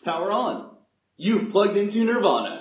Power on. You've plugged into Nirvana.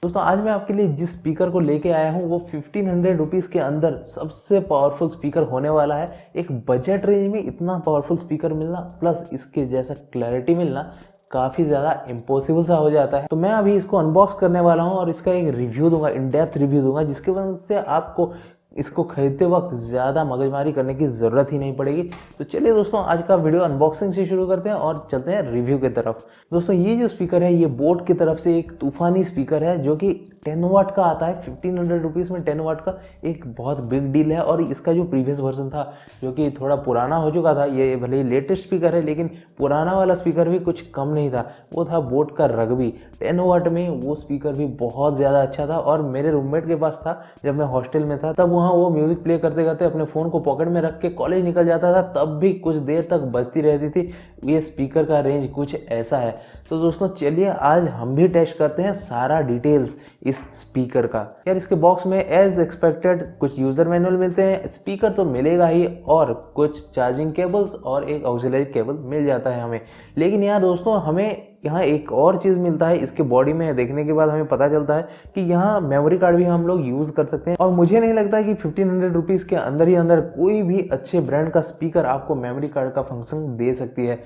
दोस्तों आज मैं आपके लिए जिस स्पीकर को लेके आया हूँ वो 1500 रुपीज़ के अंदर सबसे पावरफुल स्पीकर होने वाला है। एक बजट रेंज में इतना पावरफुल स्पीकर मिलना प्लस इसके जैसा क्लैरिटी मिलना काफ़ी ज़्यादा इम्पॉसिबल सा हो जाता है। तो मैं अभी इसको अनबॉक्स करने वाला हूँ और इसका एक रिव्यू दूंगा, इन डेप्थ रिव्यू दूंगा, जिसकी वजह से आपको इसको खरीदते वक्त ज़्यादा मगजमारी करने की ज़रूरत ही नहीं पड़ेगी। तो चलिए दोस्तों आज का वीडियो अनबॉक्सिंग से शुरू करते हैं और चलते हैं रिव्यू की तरफ। दोस्तों ये जो स्पीकर है ये बोट की तरफ से एक तूफानी स्पीकर है जो कि 10 वाट का आता है। 1500 रुपीज़ में 10 वाट का एक बहुत बिग डील है। और इसका जो प्रीवियस वर्जन था जो कि थोड़ा पुराना हो चुका था, ये भले ही लेटेस्ट स्पीकर है लेकिन पुराना वाला स्पीकर भी कुछ कम नहीं था, वो था बोट का रग्बी 10 वाट में। वो स्पीकर भी बहुत ज़्यादा अच्छा था और मेरे रूममेट के पास था जब मैं हॉस्टल में था। तब वहाँ वो म्यूज़िक प्ले करते करते अपने फ़ोन को पॉकेट में रख के कॉलेज निकल जाता था, तब भी कुछ देर तक बजती रहती थी। ये स्पीकर का रेंज कुछ ऐसा है। तो दोस्तों चलिए आज हम भी टेस्ट करते हैं सारा डिटेल्स इस स्पीकर का। यार इसके बॉक्स में एज एक्सपेक्टेड कुछ यूज़र मैनुअल मिलते हैं, स्पीकर तो मिलेगा ही और कुछ चार्जिंग केबल्स और एक ऑक्सिलरी केबल मिल जाता है हमें। लेकिन यार दोस्तों हमें यहाँ एक और चीज़ मिलता है। इसके बॉडी में देखने के बाद हमें पता चलता है कि यहाँ मेमोरी कार्ड भी हम लोग यूज़ कर सकते हैं। और मुझे नहीं लगता कि 1500 रुपीज़ के अंदर ही अंदर कोई भी अच्छे ब्रांड का स्पीकर आपको मेमोरी कार्ड का फंक्शन दे सकती है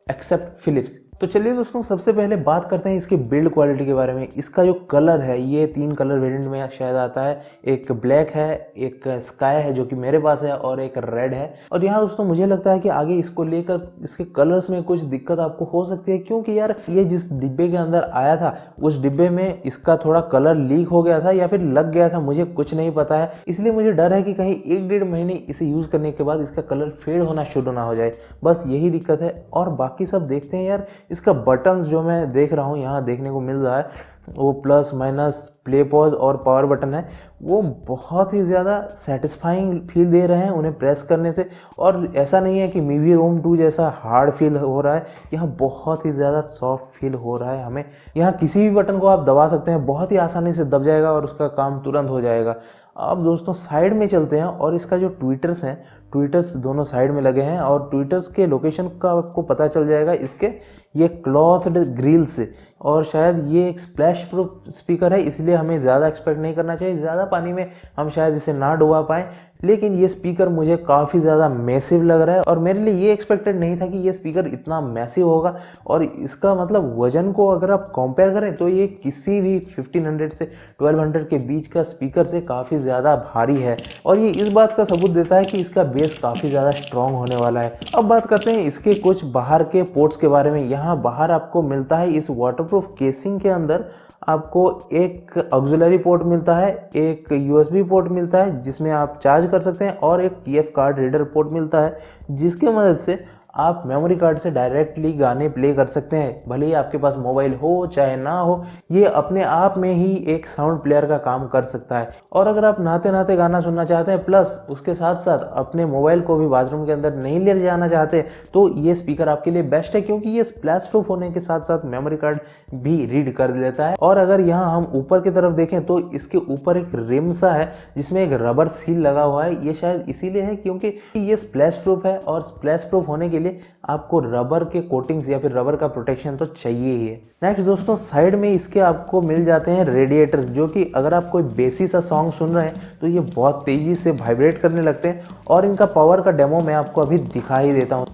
एक्सेप्ट फिलिप्स। तो चलिए दोस्तों सबसे पहले बात करते हैं इसके बिल्ड क्वालिटी के बारे में। इसका जो कलर है ये 3 कलर वेरिएंट में शायद आता है। एक ब्लैक है, एक स्काई है जो कि मेरे पास है और एक रेड है। और यहाँ दोस्तों मुझे लगता है कि आगे इसको लेकर इसके कलर्स में कुछ दिक्कत आपको हो सकती है, क्योंकि यार ये जिस डिब्बे के अंदर आया था उस डिब्बे में इसका थोड़ा कलर लीक हो गया था या फिर लग गया था, मुझे कुछ नहीं पता है। इसलिए मुझे डर है कि कहीं 1-1.5 महीने इसे यूज़ करने के बाद इसका कलर फेड होना शुरू ना हो जाए, बस यही दिक्कत है। और बाकी सब देखते हैं यार। इसका बटन्स जो मैं देख रहा हूँ यहाँ देखने को मिल रहा है वो प्लस माइनस प्ले पॉज और पावर बटन है, वो बहुत ही ज़्यादा सेटिस्फाइंग फील दे रहे हैं उन्हें प्रेस करने से। और ऐसा नहीं है कि मीवी रोम 2 जैसा हार्ड फील हो रहा है, यहाँ बहुत ही ज़्यादा सॉफ्ट फील हो रहा है हमें। यहाँ किसी भी बटन को आप दबा सकते हैं, बहुत ही आसानी से दब जाएगा और उसका काम तुरंत हो जाएगा। अब दोस्तों साइड में चलते हैं और इसका जो ट्विटर्स हैं, ट्विटर्स दोनों साइड में लगे हैं और ट्विटर्स के लोकेशन का आपको पता चल जाएगा इसके ये क्लॉथड ग्रिल से। और शायद ये एक स्प्लैश प्रूफ स्पीकर है, इसलिए हमें ज़्यादा एक्सपेक्ट नहीं करना चाहिए। ज़्यादा पानी में हम शायद इसे ना डुबा पाएँ, लेकिन ये स्पीकर मुझे काफ़ी ज़्यादा मैसिव लग रहा है और मेरे लिए ये एक्सपेक्टेड नहीं था कि ये स्पीकर इतना मैसिव होगा। और इसका मतलब वजन को अगर आप कंपेयर करें तो ये किसी भी 1500 से 1200 के बीच का स्पीकर से काफ़ी ज़्यादा भारी है। और ये इस बात का सबूत देता है कि इसका बेस काफ़ी ज़्यादा स्ट्रॉन्ग होने वाला है। अब बात करते हैं इसके कुछ बाहर के पोर्ट्स के बारे में। यहाँ बाहर आपको मिलता है इस वाटरप्रूफ केसिंग के अंदर आपको एक ऑक्सिलरी पोर्ट मिलता है, एक यूएसबी पोर्ट मिलता है जिसमें आप चार्ज कर सकते हैं और एक टीएफ कार्ड रीडर पोर्ट मिलता है जिसकी मदद से आप मेमोरी कार्ड से डायरेक्टली गाने प्ले कर सकते हैं। भले ही आपके पास मोबाइल हो चाहे ना हो, ये अपने आप में ही एक साउंड प्लेयर का काम कर सकता है। और अगर आप नहाते नहाते गाना सुनना चाहते हैं प्लस उसके साथ साथ अपने मोबाइल को भी बाथरूम के अंदर नहीं ले जाना चाहते, तो ये स्पीकर आपके लिए बेस्ट है, क्योंकि ये स्प्लैश प्रूफ होने के साथ साथ मेमोरी कार्ड भी रीड कर लेता है। और अगर यहाँ हम ऊपर की तरफ देखें तो इसके ऊपर एक रिम सा है जिसमें एक रबर सील लगा हुआ है। ये शायद इसीलिए है क्योंकि ये स्प्लैश प्रूफ है और स्प्लैश प्रूफ होने के लिए आपको रबर के कोटिंग्स या फिर रबर का प्रोटेक्शन तो चाहिए ही है। नेक्स्ट दोस्तों साइड में इसके आपको मिल जाते हैं रेडिएटर्स, जो कि अगर आप कोई बेसी सा सॉन्ग सुन रहे हैं तो ये बहुत तेज़ी से वाइब्रेट करने लगते हैं। और इनका पावर का डेमो मैं आपको अभी दिखा ही देता हूँ।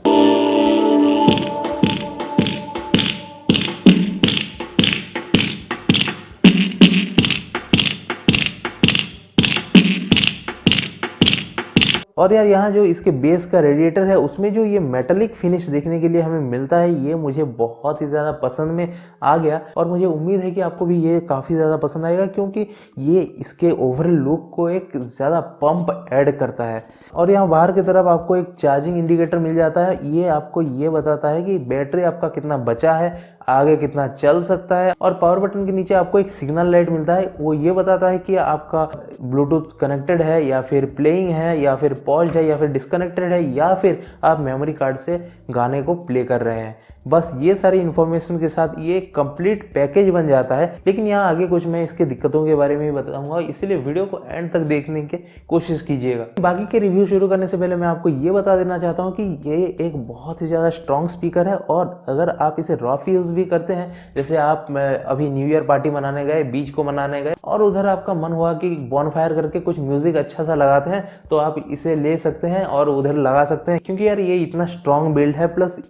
और यार यहाँ जो इसके बेस का रेडिएटर है उसमें जो ये मेटालिक फिनिश देखने के लिए हमें मिलता है, ये मुझे बहुत ही ज़्यादा पसंद में आ गया। और मुझे उम्मीद है कि आपको भी ये काफ़ी ज़्यादा पसंद आएगा, क्योंकि ये इसके ओवरऑल लुक को एक ज़्यादा पंप ऐड करता है। और यहाँ बाहर की तरफ आपको एक चार्जिंग इंडिकेटर मिल जाता है, ये आपको ये बताता है कि बैटरी आपका कितना बचा है। आगे कितना चल सकता है। और पावर बटन के नीचे आपको एक सिग्नल लाइट मिलता है, वो ये बताता है कि आपका ब्लूटूथ कनेक्टेड है या फिर प्लेइंग है या फिर पॉज्ड है या फिर डिस्कनेक्टेड है या फिर आप मेमोरी कार्ड से गाने को प्ले कर रहे हैं। बस ये सारी इन्फॉर्मेशन के साथ ये कंप्लीट पैकेज बन जाता है। लेकिन यहाँ आगे कुछ मैं इसके दिक्कतों के बारे में भी बताऊंगा, इसलिए वीडियो को एंड तक देखने की कोशिश कीजिएगा। बाकी के रिव्यू शुरू करने से पहले मैं आपको ये बता देना चाहता हूँ कि ये एक बहुत ही ज़्यादा स्ट्रॉन्ग स्पीकर है और अगर आप इसे रफ यूज़ भी करते हैं, जैसे आप अभी न्यू ईयर पार्टी मनाने गए, बीच को मनाने गए और उधर आपका मन हुआ कि बॉनफायर करके कुछ म्यूजिक अच्छा सा लगाते हैं, तो आप इसे ले सकते हैं और उधर लगा सकते हैं। क्योंकि यार ये इतना स्ट्रॉन्ग बिल्ड है, प्लस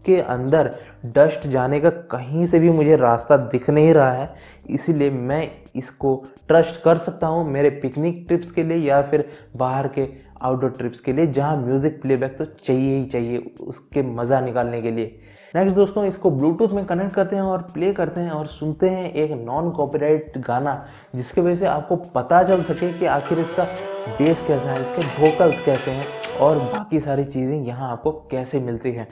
के अंदर डस्ट जाने का कहीं से भी मुझे रास्ता दिख नहीं रहा है, इसीलिए मैं इसको ट्रस्ट कर सकता हूँ मेरे पिकनिक ट्रिप्स के लिए या फिर बाहर के आउटडोर ट्रिप्स के लिए, जहाँ म्यूज़िक प्लेबैक तो चाहिए ही चाहिए उसके मज़ा निकालने के लिए। नेक्स्ट दोस्तों, इसको ब्लूटूथ में कनेक्ट करते हैं और प्ले करते हैं और सुनते हैं एक नॉन कॉपीराइट गाना, जिसके वजह से आपको पता चल सके कि आखिर इसका बेस कैसा है, इसके वोकल्स कैसे हैं और बाकी सारी चीज़ें यहाँ आपको कैसे मिलती हैं।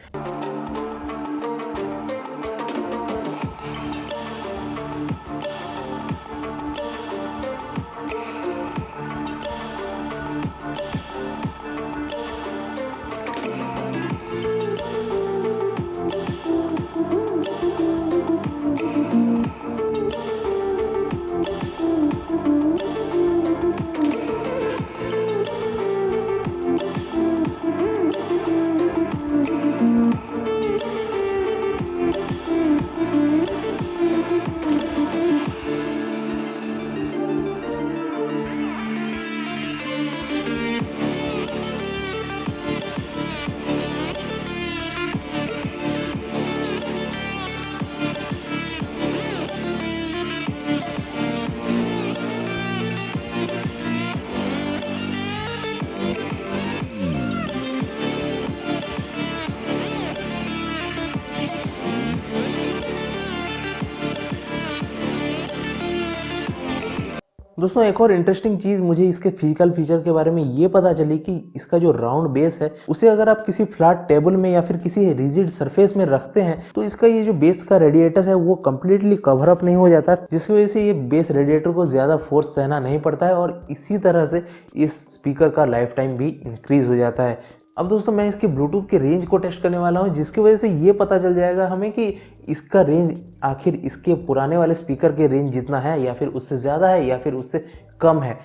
दोस्तों एक और इंटरेस्टिंग चीज़ मुझे इसके फिजिकल फीचर के बारे में ये पता चली कि इसका जो राउंड बेस है उसे अगर आप किसी फ्लैट टेबल में या फिर किसी रिजिड सरफेस में रखते हैं तो इसका ये जो बेस का रेडिएटर है वो कम्प्लीटली कवर अप नहीं हो जाता, जिसकी वजह से ये बेस रेडिएटर को ज़्यादा फोर्स सहना नहीं पड़ता है और इसी तरह से इस स्पीकर का लाइफ टाइम भी इंक्रीज हो जाता है। अब दोस्तों मैं इसकी ब्लूटूथ के रेंज को टेस्ट करने वाला हूँ, जिसकी वजह से ये पता चल जाएगा हमें कि इसका रेंज आखिर इसके पुराने वाले स्पीकर के रेंज जितना है या फिर उससे ज़्यादा है या फिर उससे कम है।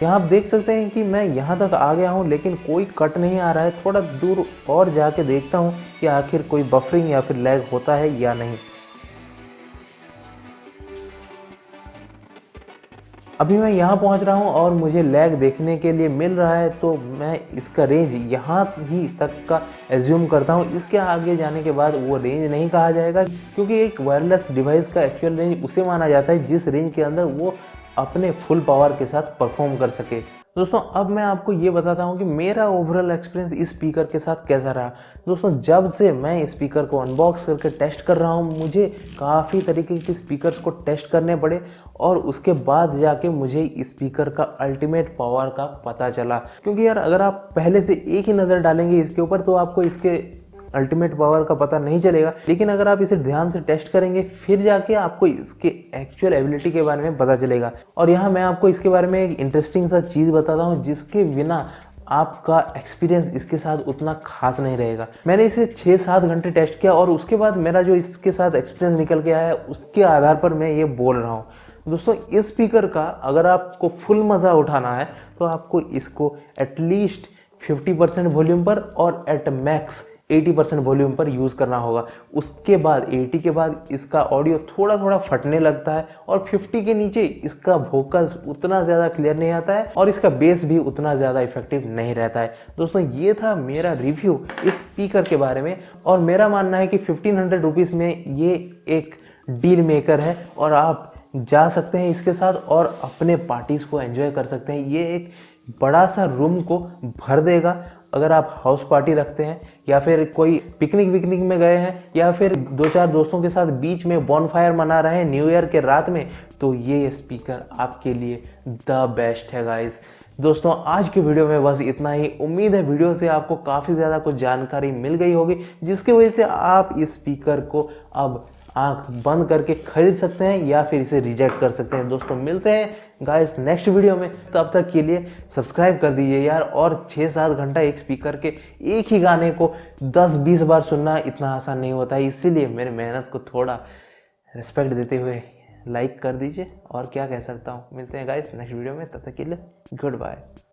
यहाँ आप देख सकते हैं कि मैं यहाँ तक आ गया हूँ लेकिन कोई कट नहीं आ रहा है। थोड़ा दूर और जाके देखता हूँ कि आखिर कोई बफरिंग या फिर लैग होता है या नहीं। अभी मैं यहाँ पहुँच रहा हूँ और मुझे लैग देखने के लिए मिल रहा है, तो मैं इसका रेंज यहाँ ही तक का एज्यूम करता हूँ। इसके आगे जाने के बाद वो रेंज नहीं कहा जाएगा, क्योंकि एक वायरलेस डिवाइस का एक्चुअल रेंज उसे माना जाता है जिस रेंज के अंदर वो अपने फुल पावर के साथ परफॉर्म कर सके। दोस्तों अब मैं आपको ये बताता हूँ कि मेरा ओवरऑल एक्सपीरियंस इस स्पीकर के साथ कैसा रहा। दोस्तों जब से मैं इस स्पीकर को अनबॉक्स करके टेस्ट कर रहा हूँ, मुझे काफ़ी तरीके के स्पीकर्स को टेस्ट करने पड़े और उसके बाद जाके मुझे इस स्पीकर का अल्टीमेट पावर का पता चला। क्योंकि यार अगर आप पहले से एक ही नज़र डालेंगे इसके ऊपर तो आपको इसके अल्टीमेट पावर का पता नहीं चलेगा, लेकिन अगर आप इसे ध्यान से टेस्ट करेंगे फिर जाके आपको इसके एक्चुअल एबिलिटी के बारे में पता चलेगा। और यहाँ मैं आपको इसके बारे में एक इंटरेस्टिंग सा चीज़ बताता हूँ जिसके बिना आपका एक्सपीरियंस इसके साथ उतना खास नहीं रहेगा। मैंने इसे 6-7 घंटे टेस्ट किया और उसके बाद मेरा जो इसके साथ एक्सपीरियंस निकल के आया है उसके आधार पर मैं ये बोल रहा हूँ। दोस्तों इस स्पीकर का अगर आपको फुल मज़ा उठाना है तो आपको इसको एटलीस्ट 50% वॉल्यूम पर और एट मैक्स 80% वॉल्यूम पर यूज़ करना होगा। उसके बाद 80 के बाद इसका ऑडियो थोड़ा थोड़ा फटने लगता है और 50 के नीचे इसका वोकल्स उतना ज़्यादा क्लियर नहीं आता है और इसका बेस भी उतना ज़्यादा इफेक्टिव नहीं रहता है। दोस्तों ये था मेरा रिव्यू इस स्पीकर के बारे में और मेरा मानना है कि 1500 रुपीज़ में ये एक डील मेकर है और आप जा सकते हैं इसके साथ और अपने पार्टीज़ को एंजॉय कर सकते हैं। ये एक बड़ा सा रूम को भर देगा। अगर आप हाउस पार्टी रखते हैं या फिर कोई पिकनिक विकनिक में गए हैं या फिर 2-4 दोस्तों के साथ बीच में बॉनफायर मना रहे हैं न्यू ईयर के रात में, तो ये स्पीकर आपके लिए द बेस्ट है गाइस। दोस्तों आज के वीडियो में बस इतना ही। उम्मीद है वीडियो से आपको काफ़ी ज़्यादा कुछ जानकारी मिल गई होगी जिसकी वजह से आप इस स्पीकर को अब आंख बंद करके खरीद सकते हैं या फिर इसे रिजेक्ट कर सकते हैं। दोस्तों मिलते हैं गाइस नेक्स्ट वीडियो में, तब तक के लिए सब्सक्राइब कर दीजिए यार। और 6-7 घंटा एक स्पीकर के एक ही गाने को 10-20 बार सुनना इतना आसान नहीं होता है, इसीलिए मेरी मेहनत को थोड़ा रिस्पेक्ट देते हुए लाइक कर दीजिए। और क्या कह सकता हूँ, मिलते हैं गाइस नेक्स्ट वीडियो में, तब तक के लिए गुड बाय।